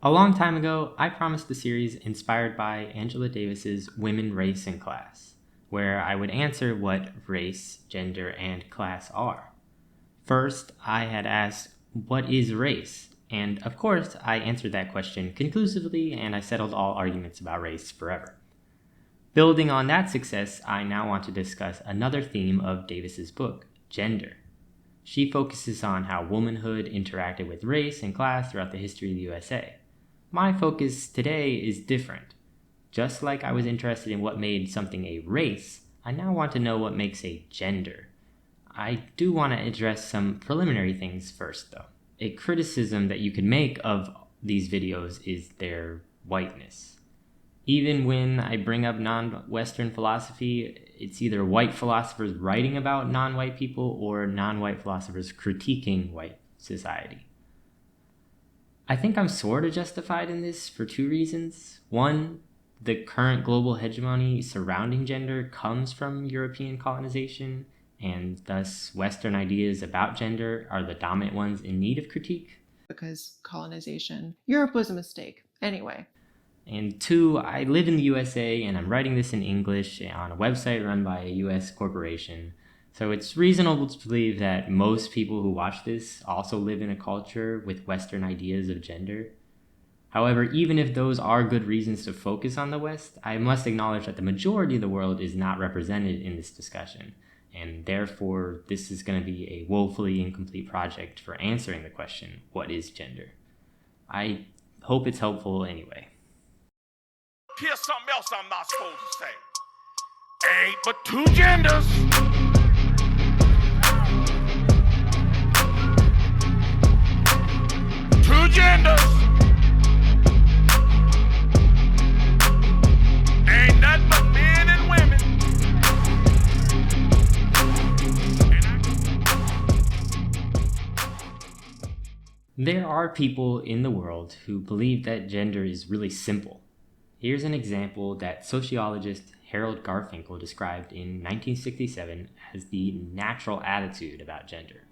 A long time ago, I promised a series inspired by Angela Davis's Women, Race, and Class, where I would answer what race, gender, and class are. First, I had asked, what is race? And of course, I answered that question conclusively, and I settled all arguments about race forever. Building on that success, I now want to discuss another theme of Davis's book, gender. She focuses on how womanhood interacted with race and class throughout the history of the USA. My focus today is different. Just like I was interested in what made something a race, I now want to know what makes a gender. I do want to address some preliminary things first, though. A criticism that you can make of these videos is their whiteness. Even when I bring up non-Western philosophy, it's either white philosophers writing about non-white people or non-white philosophers critiquing white society. I think I'm sort of justified in this for two reasons. One, the current global hegemony surrounding gender comes from European colonization, and thus Western ideas about gender are the dominant ones in need of critique. Because colonization, Europe was a mistake. Anyway. And two, I live in the USA and I'm writing this in English on a website run by a US corporation. So it's reasonable to believe that most people who watch this also live in a culture with Western ideas of gender. However, even if those are good reasons to focus on the West, I must acknowledge that the majority of the world is not represented in this discussion. And therefore, this is going to be a woefully incomplete project for answering the question, what is gender? I hope it's helpful anyway. Here's something else I'm not supposed to say. Ain't but two genders. Two genders. Ain't nothing but men and women. There are people in the world who believe that gender is really simple. Here's an example that sociologist Harold Garfinkel described in 1967 as the natural attitude about gender.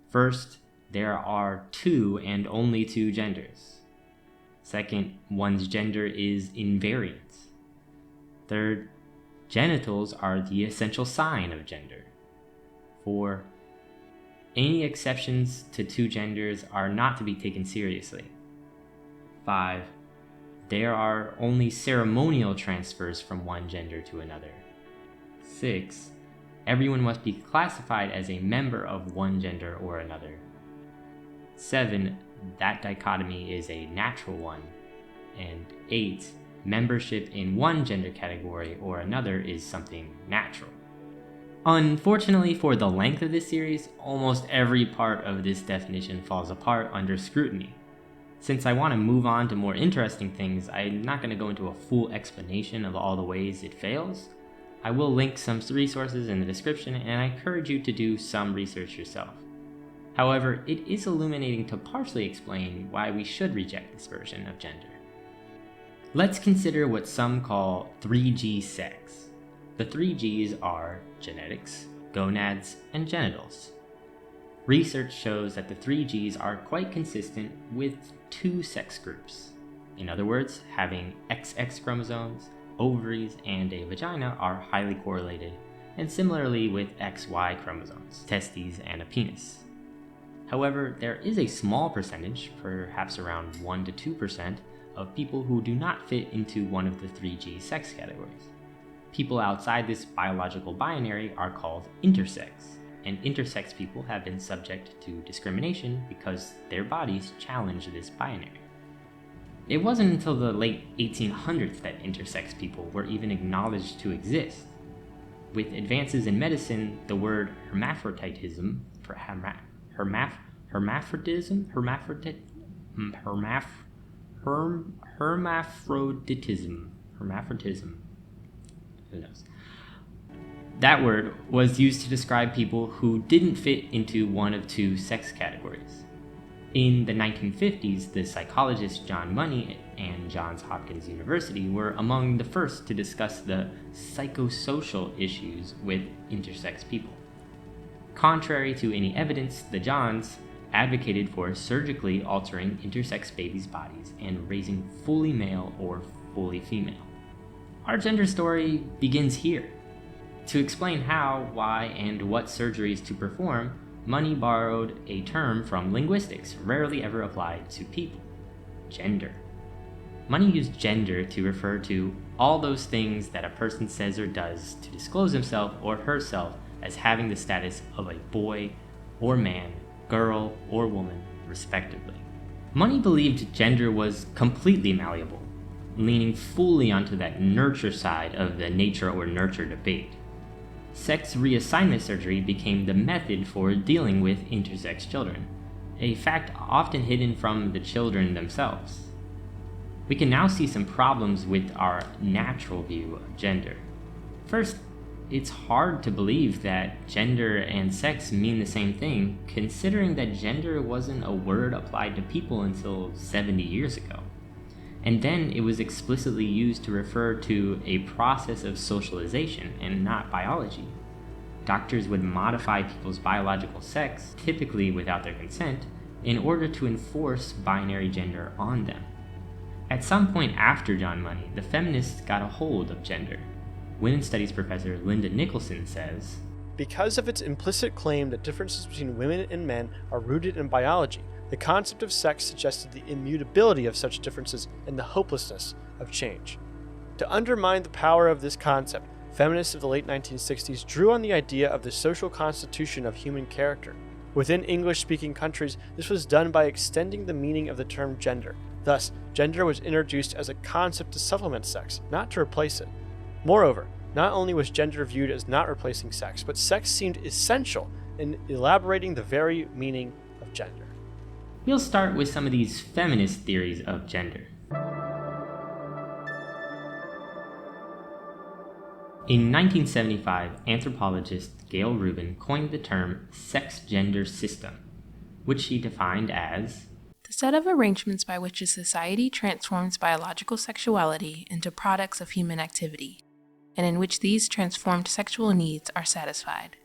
First, there are two and only two genders. Second, one's gender is invariant. Third, genitals are the essential sign of gender. 4. Any exceptions to two genders are not to be taken seriously. 5. There are only ceremonial transfers from one gender to another. 6. Everyone must be classified as a member of one gender or another. 7. That dichotomy is a natural one. And 8. Membership in one gender category or another is something natural. Unfortunately for the length of this series, almost every part of this definition falls apart under scrutiny. Since I want to move on to more interesting things, I'm not going to go into a full explanation of all the ways it fails. I will link some resources in the description, and I encourage you to do some research yourself. However, it is illuminating to partially explain why we should reject this version of gender. Let's consider what some call 3G sex. The 3Gs are genetics, gonads, and genitals. Research shows that the 3Gs are quite consistent with two sex groups. In other words, having XX chromosomes, ovaries, and a vagina are highly correlated, and similarly with XY chromosomes, testes, and a penis. However, there is a small percentage, perhaps around 1 to 2%, of people who do not fit into one of the 3G sex categories. People outside this biological binary are called intersex, and intersex people have been subject to discrimination because their bodies challenge this binary. It wasn't until the late 1800s that intersex people were even acknowledged to exist. With advances in medicine, the word hermaphroditism for hermaphroditism, who knows? That word was used to describe people who didn't fit into one of two sex categories. In the 1950s, the psychologists John Money and Johns Hopkins University were among the first to discuss the psychosocial issues with intersex people. Contrary to any evidence, the Johns advocated for surgically altering intersex babies' bodies and raising fully male or fully female. Our gender story begins here. To explain how, why, and what surgeries to perform, Money borrowed a term from linguistics rarely ever applied to people: gender. Money used gender to refer to all those things that a person says or does to disclose himself or herself as having the status of a boy or man, girl or woman, respectively. Money believed gender was completely malleable, leaning fully onto that nurture side of the nature or nurture debate. Sex reassignment surgery became the method for dealing with intersex children, a fact often hidden from the children themselves. We can now see some problems with our natural view of gender. First, it's hard to believe that gender and sex mean the same thing, considering that gender wasn't a word applied to people until 70 years ago. And then it was explicitly used to refer to a process of socialization and not biology. Doctors would modify people's biological sex, typically without their consent, in order to enforce binary gender on them. At some point after John Money, the feminists got a hold of gender. Women's studies professor Linda Nicholson says, "Because of its implicit claim that differences between women and men are rooted in biology, the concept of sex suggested the immutability of such differences and the hopelessness of change. To undermine the power of this concept, feminists of the late 1960s drew on the idea of the social constitution of human character. Within English-speaking countries, this was done by extending the meaning of the term gender. Thus, gender was introduced as a concept to supplement sex, not to replace it. Moreover, not only was gender viewed as not replacing sex, but sex seemed essential in elaborating the very meaning of gender." We'll start with some of these feminist theories of gender. In 1975, anthropologist Gayle Rubin coined the term sex-gender system, which she defined as the set of arrangements by which a society transforms biological sexuality into products of human activity, and in which these transformed sexual needs are satisfied.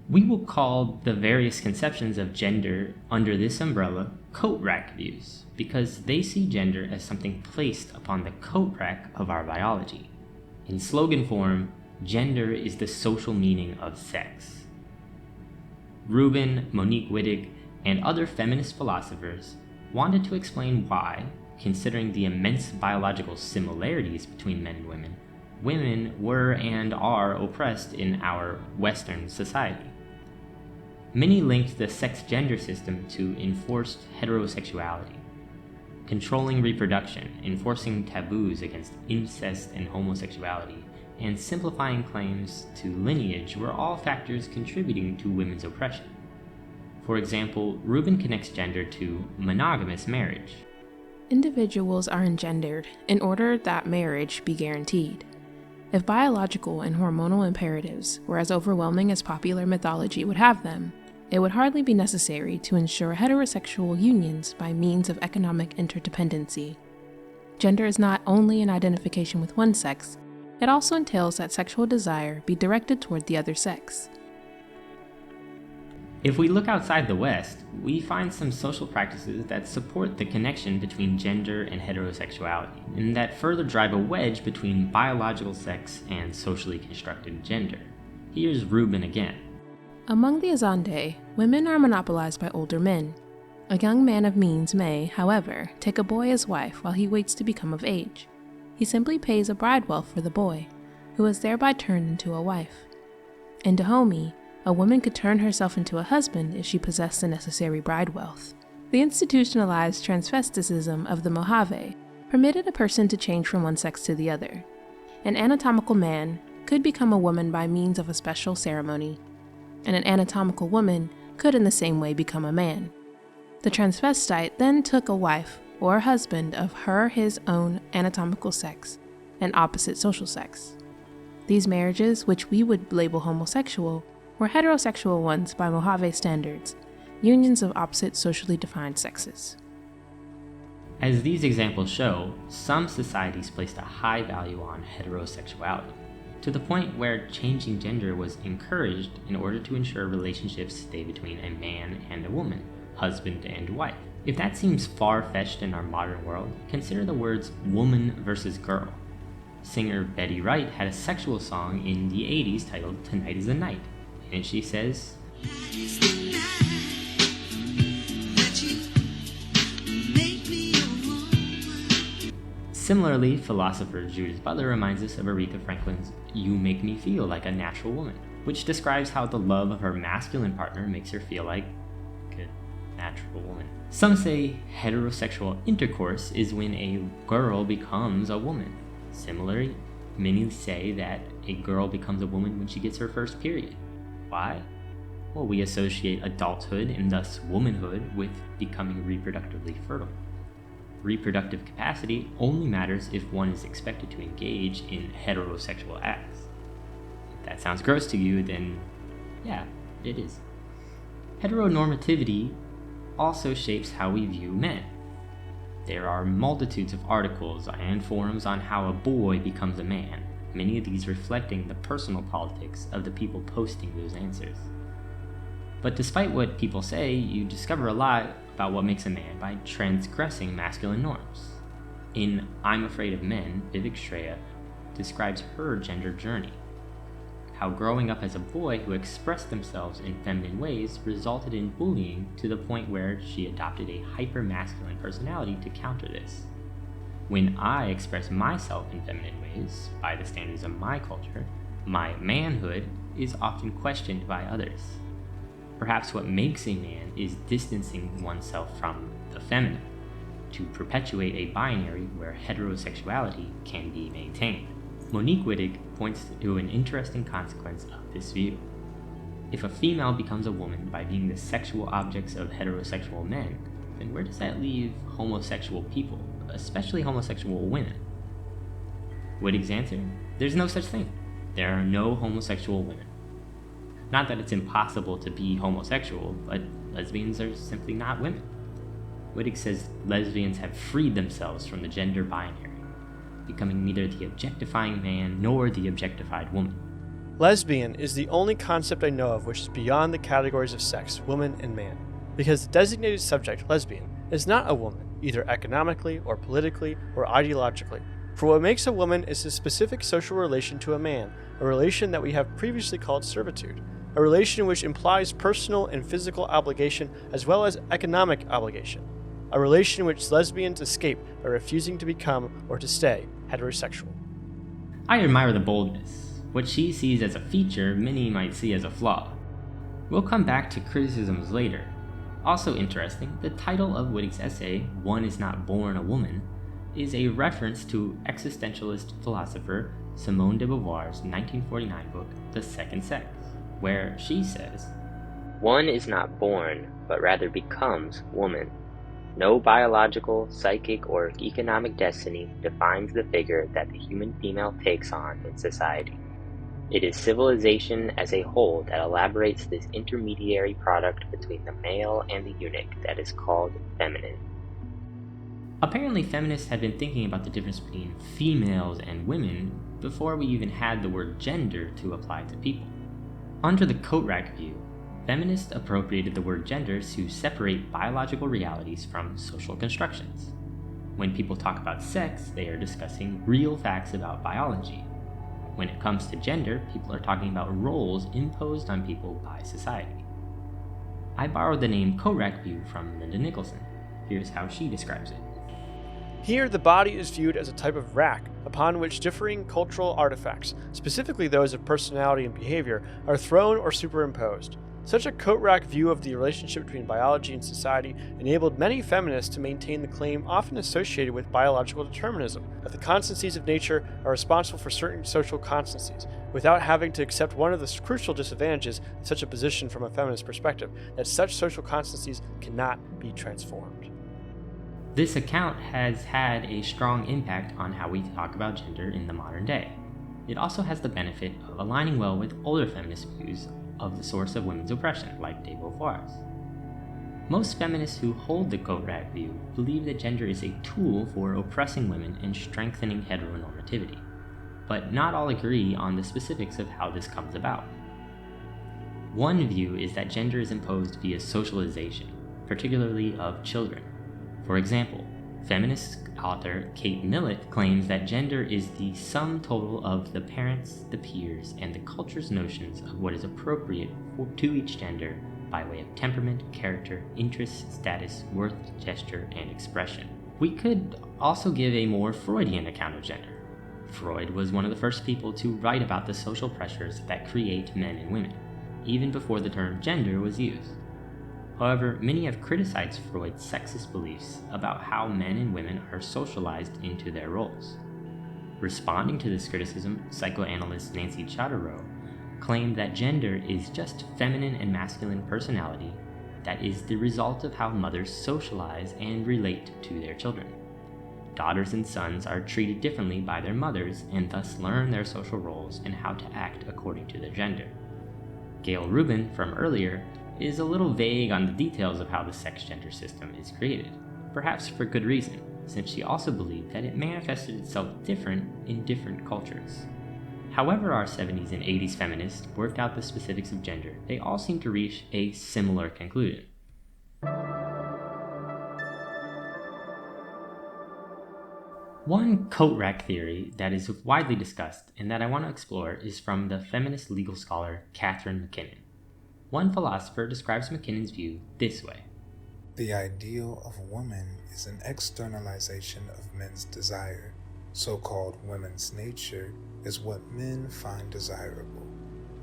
We will call the various conceptions of gender under this umbrella Coatrack views, because they see gender as something placed upon the coat rack of our biology. In slogan form, gender is the social meaning of sex. Rubin, Monique Wittig, and other feminist philosophers wanted to explain why, considering the immense biological similarities between men and women were and are oppressed in our Western society. Many linked the sex-gender system to enforced heterosexuality. Controlling reproduction, enforcing taboos against incest and homosexuality, and simplifying claims to lineage were all factors contributing to women's oppression. For example, Rubin connects gender to monogamous marriage. Individuals are engendered in order that marriage be guaranteed. If biological and hormonal imperatives were as overwhelming as popular mythology would have them, it would hardly be necessary to ensure heterosexual unions by means of economic interdependency. Gender is not only an identification with one sex, it also entails that sexual desire be directed toward the other sex. If we look outside the West, we find some social practices that support the connection between gender and heterosexuality, and that further drive a wedge between biological sex and socially constructed gender. Here's Rubin again. Among the Azande, women are monopolized by older men. A young man of means may, however, take a boy as wife while he waits to become of age. He simply pays a bride wealth for the boy, who is thereby turned into a wife. In Dahomey, a woman could turn herself into a husband if she possessed the necessary bride wealth. The institutionalized transvesticism of the Mojave permitted a person to change from one sex to the other. An anatomical man could become a woman by means of a special ceremony, and an anatomical woman could in the same way become a man. The transvestite then took a wife or husband of his own anatomical sex and opposite social sex. These marriages, which we would label homosexual, were heterosexual ones by Mojave standards, unions of opposite socially defined sexes. As these examples show, some societies placed a high value on heterosexuality, to the point where changing gender was encouraged in order to ensure relationships stay between a man and a woman, husband and wife. If that seems far-fetched in our modern world, consider the words woman versus girl. Singer Betty Wright had a sexual song in the 80s titled Tonight is the Night. In it she says, Similarly, philosopher Judith Butler reminds us of Aretha Franklin's You Make Me Feel Like a Natural Woman, which describes how the love of her masculine partner makes her feel like a natural woman. Some say heterosexual intercourse is when a girl becomes a woman. Similarly, many say that a girl becomes a woman when she gets her first period. Why? Well, we associate adulthood and thus womanhood with becoming reproductively fertile. Reproductive capacity only matters if one is expected to engage in heterosexual acts. If that sounds gross to you, then yeah, it is. Heteronormativity also shapes how we view men. There are multitudes of articles and forums on how a boy becomes a man, many of these reflecting the personal politics of the people posting those answers. But despite what people say, you discover a lot about what makes a man by transgressing masculine norms. In I'm Afraid of Men, Vivek Shraya describes her gender journey, how growing up as a boy who expressed themselves in feminine ways resulted in bullying to the point where she adopted a hyper-masculine personality to counter this. When I express myself in feminine ways, by the standards of my culture, my manhood is often questioned by others. Perhaps what makes a man is distancing oneself from the feminine, to perpetuate a binary where heterosexuality can be maintained. Monique Wittig points to an interesting consequence of this view. If a female becomes a woman by being the sexual objects of heterosexual men, then where does that leave homosexual people, especially homosexual women? Wittig's answer? There's no such thing. There are no homosexual women. Not that it's impossible to be homosexual, but lesbians are simply not women. Wittig says lesbians have freed themselves from the gender binary, becoming neither the objectifying man nor the objectified woman. Lesbian is the only concept I know of which is beyond the categories of sex, woman and man, because the designated subject, lesbian, is not a woman, either economically or politically or ideologically. For what makes a woman is a specific social relation to a man, a relation that we have previously called servitude, a relation which implies personal and physical obligation as well as economic obligation, a relation which lesbians escape by refusing to become or to stay heterosexual. I admire the boldness. What she sees as a feature, many might see as a flaw. We'll come back to criticisms later. Also interesting, the title of Wittig's essay, One is Not Born a Woman, is a reference to existentialist philosopher Simone de Beauvoir's 1949 book, The Second Sex, where she says, "One is not born, but rather becomes woman. No biological, psychic, or economic destiny defines the figure that the human female takes on in society. It is civilization as a whole that elaborates this intermediary product between the male and the eunuch that is called feminine." Apparently, feminists had been thinking about the difference between females and women before we even had the word gender to apply to people. Under the Coatrack view, feminists appropriated the word gender to separate biological realities from social constructions. When people talk about sex, they are discussing real facts about biology. When it comes to gender, people are talking about roles imposed on people by society. I borrowed the name Coatrack view from Linda Nicholson. Here's how she describes it. Here, the body is viewed as a type of rack upon which differing cultural artifacts, specifically those of personality and behavior, are thrown or superimposed. Such a Coatrack view of the relationship between biology and society enabled many feminists to maintain the claim often associated with biological determinism, that the constancies of nature are responsible for certain social constancies, without having to accept one of the crucial disadvantages in such a position from a feminist perspective, that such social constancies cannot be transformed. This account has had a strong impact on how we talk about gender in the modern day. It also has the benefit of aligning well with older feminist views of the source of women's oppression, like de Beauvoir's. Most feminists who hold the Coatrack view believe that gender is a tool for oppressing women and strengthening heteronormativity, but not all agree on the specifics of how this comes about. One view is that gender is imposed via socialization, particularly of children. For example, feminist author Kate Millett claims that gender is the sum total of the parents, the peers, and the culture's notions of what is appropriate to each gender by way of temperament, character, interest, status, worth, gesture, and expression. We could also give a more Freudian account of gender. Freud was one of the first people to write about the social pressures that create men and women, even before the term gender was used. However, many have criticized Freud's sexist beliefs about how men and women are socialized into their roles. Responding to this criticism, psychoanalyst Nancy Chodorow claimed that gender is just feminine and masculine personality that is the result of how mothers socialize and relate to their children. Daughters and sons are treated differently by their mothers and thus learn their social roles and how to act according to their gender. Gayle Rubin, from earlier, is a little vague on the details of how the sex-gender system is created, perhaps for good reason, since she also believed that it manifested itself different in different cultures. However our 70s and 80s feminists worked out the specifics of gender, they all seem to reach a similar conclusion. One Coatrack theory that is widely discussed and that I want to explore is from the feminist legal scholar Catherine MacKinnon. One philosopher describes MacKinnon's view this way. The ideal of woman is an externalization of men's desire. So-called women's nature is what men find desirable.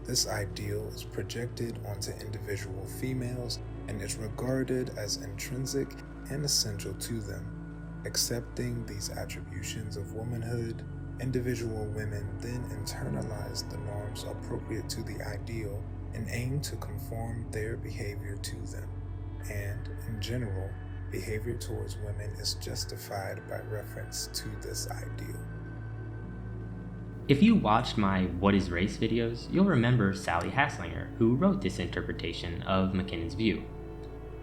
This ideal is projected onto individual females and is regarded as intrinsic and essential to them. Accepting these attributions of womanhood, individual women then internalize the norms appropriate to the ideal and aim to conform their behavior to them. And, in general, behavior towards women is justified by reference to this ideal. If you watched my What is Race videos, you'll remember Sally Haslanger, who wrote this interpretation of MacKinnon's view.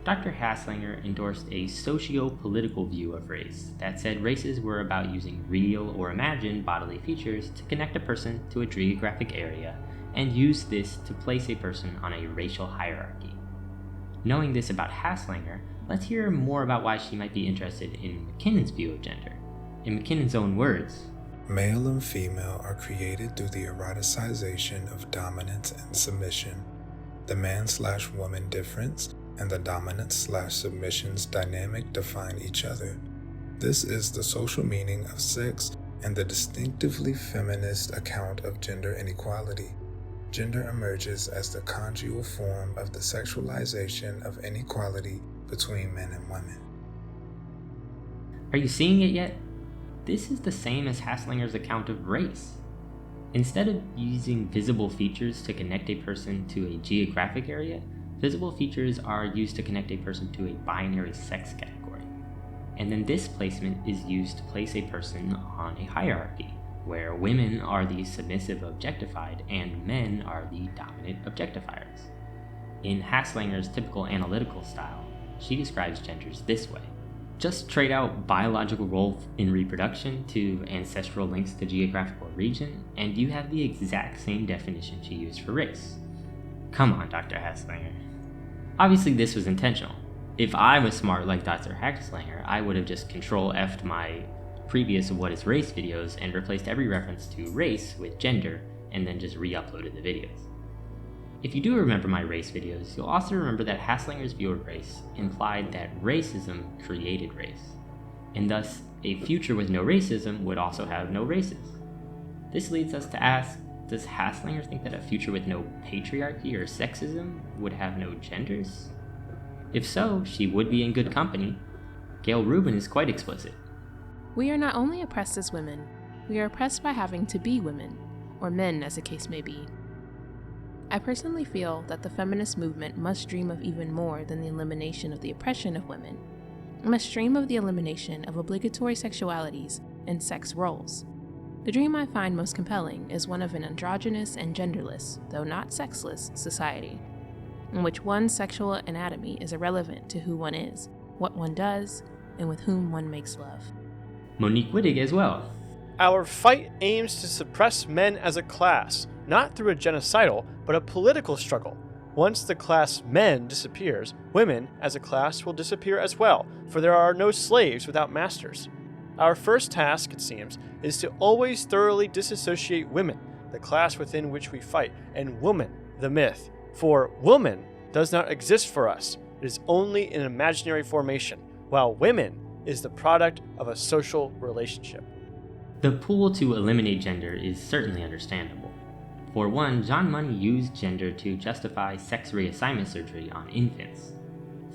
Dr. Haslanger endorsed a socio-political view of race that said races were about using real or imagined bodily features to connect a person to a geographic area and use this to place a person on a racial hierarchy. Knowing this about Haslanger, let's hear more about why she might be interested in MacKinnon's view of gender. In MacKinnon's own words, male and female are created through the eroticization of dominance and submission. The man/woman difference and the dominance/submission's dynamic define each other. This is the social meaning of sex and the distinctively feminist account of gender inequality. Gender emerges as the conjugal form of the sexualization of inequality between men and women. Are you seeing it yet? This is the same as Haslanger's account of race. Instead of using visible features to connect a person to a geographic area, visible features are used to connect a person to a binary sex category. And then this placement is used to place a person on a hierarchy, where women are the submissive objectified and men are the dominant objectifiers. In Haslanger's typical analytical style, she describes genders this way. Just trade out biological role in reproduction to ancestral links to geographical region, and you have the exact same definition she used for race. Come on, Dr. Haslanger. Obviously this was intentional. If I was smart like Dr. Haslanger, I would have just Control-F'd my previous What is Race videos and replaced every reference to race with gender, and then just re-uploaded the videos. If you do remember my race videos, you'll also remember that Haslanger's view of race implied that racism created race, and thus a future with no racism would also have no races. This leads us to ask, does Haslanger think that a future with no patriarchy or sexism would have no genders? If so, she would be in good company. Gayle Rubin is quite explicit. We are not only oppressed as women, we are oppressed by having to be women, or men as the case may be. I personally feel that the feminist movement must dream of even more than the elimination of the oppression of women. It must dream of the elimination of obligatory sexualities and sex roles. The dream I find most compelling is one of an androgynous and genderless, though not sexless, society, in which one's sexual anatomy is irrelevant to who one is, what one does, and with whom one makes love. Monique Wittig as well. Our fight aims to suppress men as a class, not through a genocidal, but a political struggle. Once the class men disappears, women as a class will disappear as well, for there are no slaves without masters. Our first task, it seems, is to always thoroughly disassociate women, the class within which we fight, and woman, the myth. For woman does not exist for us. It is only an imaginary formation, while women is the product of a social relationship. The pull to eliminate gender is certainly understandable. For one, John Money used gender to justify sex reassignment surgery on infants.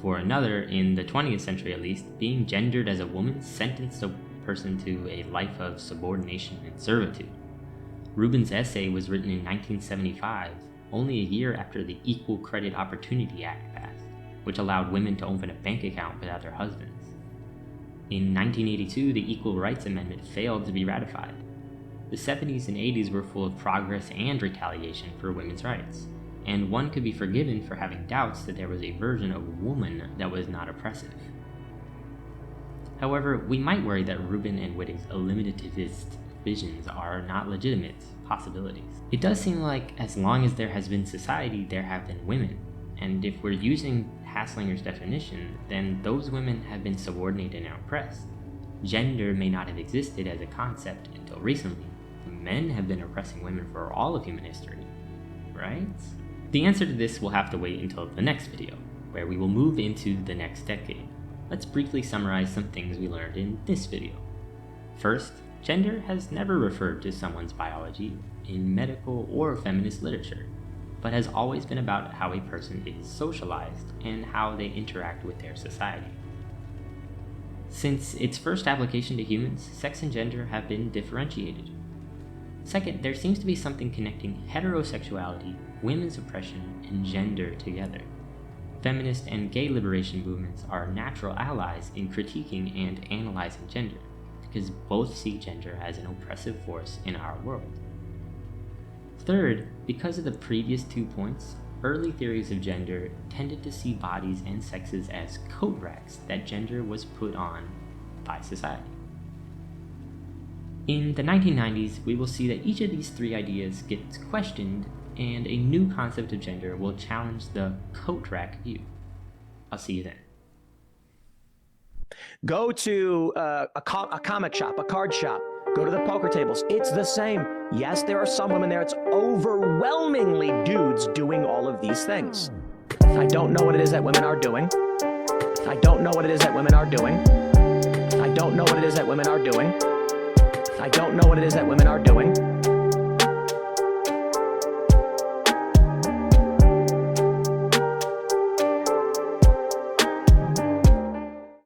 For another, in the 20th century at least, being gendered as a woman sentenced a person to a life of subordination and servitude. Rubin's essay was written in 1975, only a year after the Equal Credit Opportunity Act passed, which allowed women to open a bank account without their husbands. In 1982, the Equal Rights Amendment failed to be ratified. The 70s and 80s were full of progress and retaliation for women's rights, and one could be forgiven for having doubts that there was a version of woman that was not oppressive. However, we might worry that Rubin and Wittig's eliminativist visions are not legitimate possibilities. It does seem like as long as there has been society, there have been women, and if we're using Haslanger's definition, then those women have been subordinated and oppressed. Gender may not have existed as a concept until recently. Men have been oppressing women for all of human history, right? The answer to this will have to wait until the next video, where we will move into the next decade. Let's briefly summarize some things we learned in this video. First, gender has never referred to someone's biology in medical or feminist literature, but has always been about how a person is socialized and how they interact with their society. Since its first application to humans, sex and gender have been differentiated. Second, there seems to be something connecting heterosexuality, women's oppression, and gender together. Feminist and gay liberation movements are natural allies in critiquing and analyzing gender, because both see gender as an oppressive force in our world. Third, because of the previous 2 points, early theories of gender tended to see bodies and sexes as coat racks that gender was put on by society. In the 1990s, we will see that each of these 3 ideas gets questioned, and a new concept of gender will challenge the coat rack view. I'll see you then. Go to a comic shop, a card shop. Go to the poker tables. It's the same. Yes, there are some women there. It's overwhelmingly dudes doing all of these things. I don't know what it is that women are doing. I don't know what it is that women are doing. I don't know what it is that women are doing. I don't know what it is that women are doing.